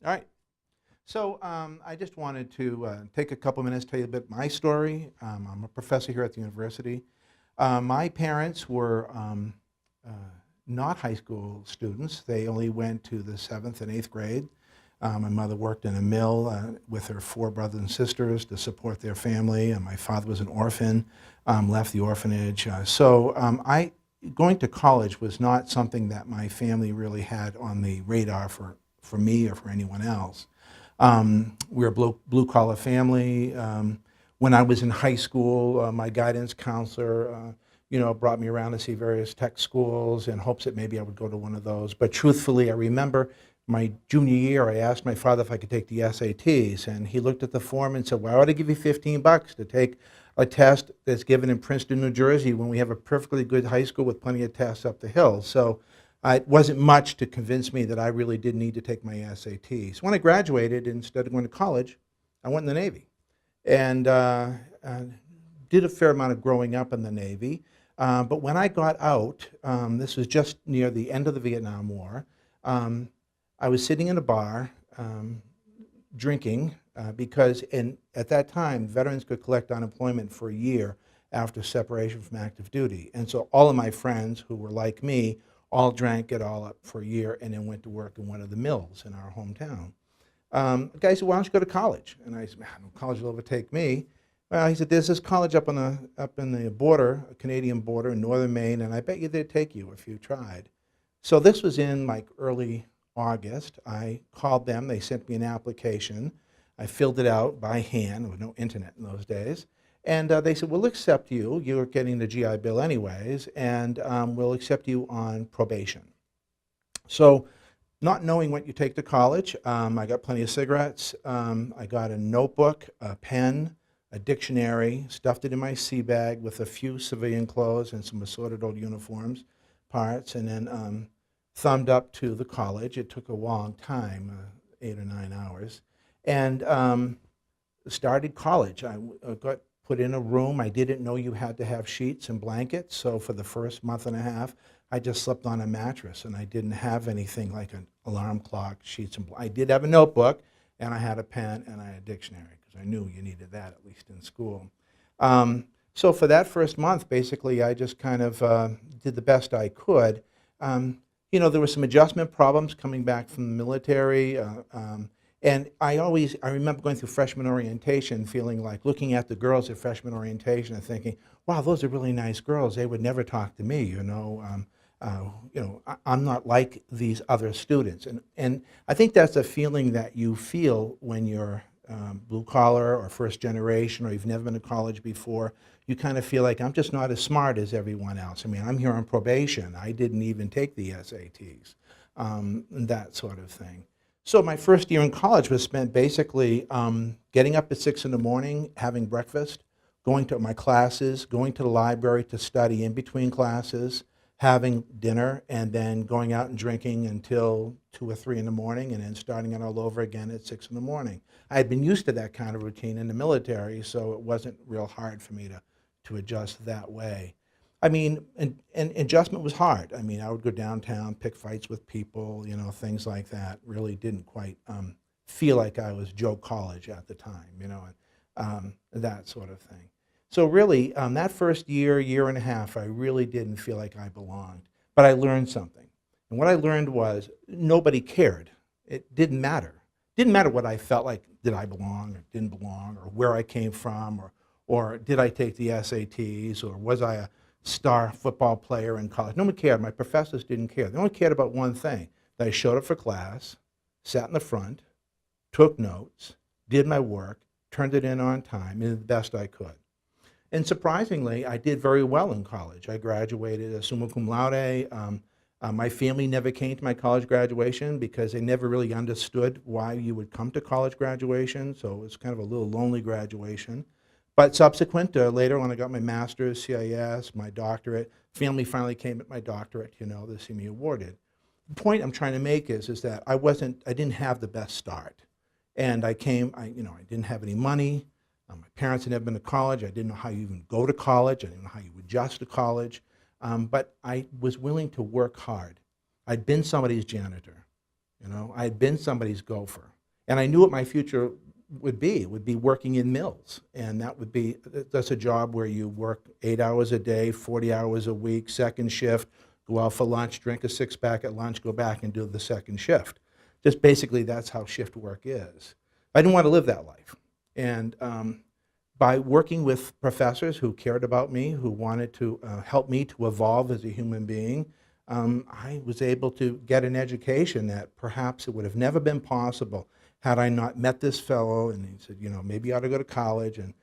All right. So I just wanted to take a couple minutes to tell you a bit my story. I'm a professor here at the university. My parents were uh, not high school students. They only went to the 7th and 8th grade. My mother worked in a mill with her 4 brothers and sisters to support their family. And my father was an orphan, left the orphanage. Going to college was not something that my family really had on the radar for me or for anyone else. We're a blue-collar family. When I was in high school, my guidance counselor, brought me around to see various tech schools in hopes that maybe I would go to one of those. But truthfully, I remember my junior year, I asked my father if I could take the SATs, and he looked at the form and said, "Why would I give you 15 bucks to take a test that's given in Princeton, New Jersey, when we have a perfectly good high school with plenty of tests up the hill?" So it wasn't much to convince me that I really did need to take my SATs. When I graduated, instead of going to college, I went in the Navy and did a fair amount of growing up in the Navy. But when I got out, this was just near the end of the Vietnam War, I was sitting in a bar drinking because at that time, veterans could collect unemployment for a year after separation from active duty. And so all of my friends who were like me all drank it all up for a year and then went to work in one of the mills in our hometown. The guy said, "Why don't you go to college?" And I said, "Man, no college will overtake me." Well, he said, "There's this college up in the border, a Canadian border in northern Maine, and I bet you they'd take you if you tried." So this was in like early August. I called them. They sent me an application. I filled it out by hand. There was no internet in those days. And they said, "We'll accept you. You're getting the GI Bill anyways, and we'll accept you on probation." So not knowing what you take to college, I got plenty of cigarettes. I got a notebook, a pen, a dictionary, stuffed it in my sea bag with a few civilian clothes and some assorted old uniforms parts, and then thumbed up to the college. It took a long time, 8 or 9 hours, and started college. I got put in a room. I didn't know you had to have sheets and blankets, so for the first month and a half, I just slept on a mattress, and I didn't have anything like an alarm clock, sheets, and I did have a notebook, and I had a pen, and I had a dictionary, because I knew you needed that, at least in school. So for that first month, basically, I just kind of did the best I could. There were some adjustment problems coming back from the military, and I remember going through freshman orientation, feeling like looking at the girls at freshman orientation and thinking, "Wow, those are really nice girls. They would never talk to me, I'm not like these other students." And I think that's a feeling that you feel when you're blue collar or first generation, or you've never been to college before. You kind of feel like, I'm just not as smart as everyone else. I mean, I'm here on probation. I didn't even take the SATs, that sort of thing. So my first year in college was spent basically getting up at 6 in the morning, having breakfast, going to my classes, going to the library to study in between classes, having dinner, and then going out and drinking until 2 or 3 in the morning, and then starting it all over again at 6 in the morning. I had been used to that kind of routine in the military, so it wasn't real hard for me to adjust that way. I mean, and adjustment was hard. I mean, I would go downtown, pick fights with people, things like that. Really didn't quite feel like I was Joe College at the time, and that sort of thing. So really, that first year, year and a half, I really didn't feel like I belonged. But I learned something. And what I learned was nobody cared. It didn't matter. It didn't matter what I felt like, did I belong or didn't belong, or where I came from, or did I take the SATs, or was I a star football player in college. No one cared. My professors didn't care. They only cared about one thing, that I showed up for class, sat in the front, took notes, did my work, turned it in on time, and did the best I could. And surprisingly, I did very well in college. I graduated as summa cum laude. My family never came to my college graduation because they never really understood why you would come to college graduation, so it was kind of a little lonely graduation. But subsequent, later when I got my master's, CIS, my doctorate, family finally came at my doctorate, to see me awarded. The point I'm trying to make is that I didn't have the best start. And I didn't have any money. My parents had never been to college. I didn't know how you even go to college. I didn't know how you adjust to college. But I was willing to work hard. I'd been somebody's janitor. You know, I had been somebody's gopher, and I knew what my future would be. It would be working in mills, and that's a job where you work 8 hours a day, 40 hours a week, second shift, go out for lunch, drink a six-pack at lunch, go back and do the second shift. Just basically, that's how shift work is. I didn't want to live that life, and by working with professors who cared about me, who wanted to help me to evolve as a human being, I was able to get an education that perhaps it would have never been possible had I not met this fellow. And he said, you know, maybe you ought to go to college, and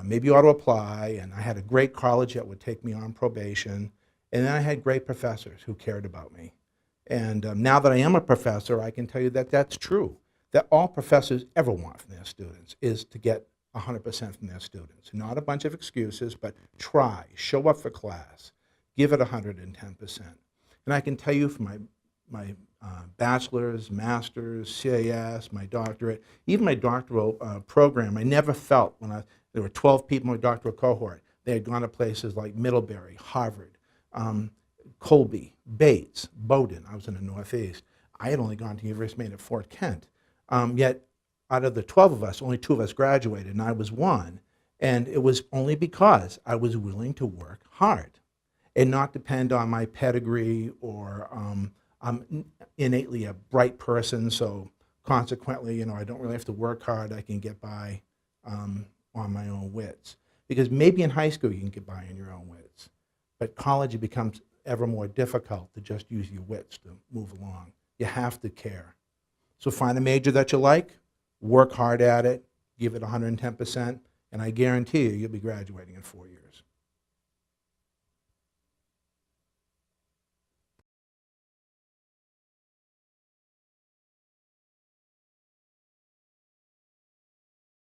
maybe you ought to apply. And I had a great college that would take me on probation. And then I had great professors who cared about me. And now that I am a professor, I can tell you that that's true, that all professors ever want from their students is to get 100% from their students. Not a bunch of excuses, but try, show up for class, give it 110%. And I can tell you from my bachelor's, master's, CAS, my doctorate, even my doctoral program, I never felt there were 12 people in my doctoral cohort. They had gone to places like Middlebury, Harvard, Colby, Bates, Bowdoin. I was in the Northeast. I had only gone to University of Maine at Fort Kent. Yet out of the 12 of us, only 2 of us graduated, and I was one. And it was only because I was willing to work hard and not depend on my pedigree, or I'm innately a bright person, so consequently, you know, I don't really have to work hard. I can get by on my own wits. Because maybe in high school you can get by on your own wits, but college it becomes ever more difficult to just use your wits to move along. You have to care. So find a major that you like, work hard at it, give it 110%, and I guarantee you, you'll be graduating in 4 years.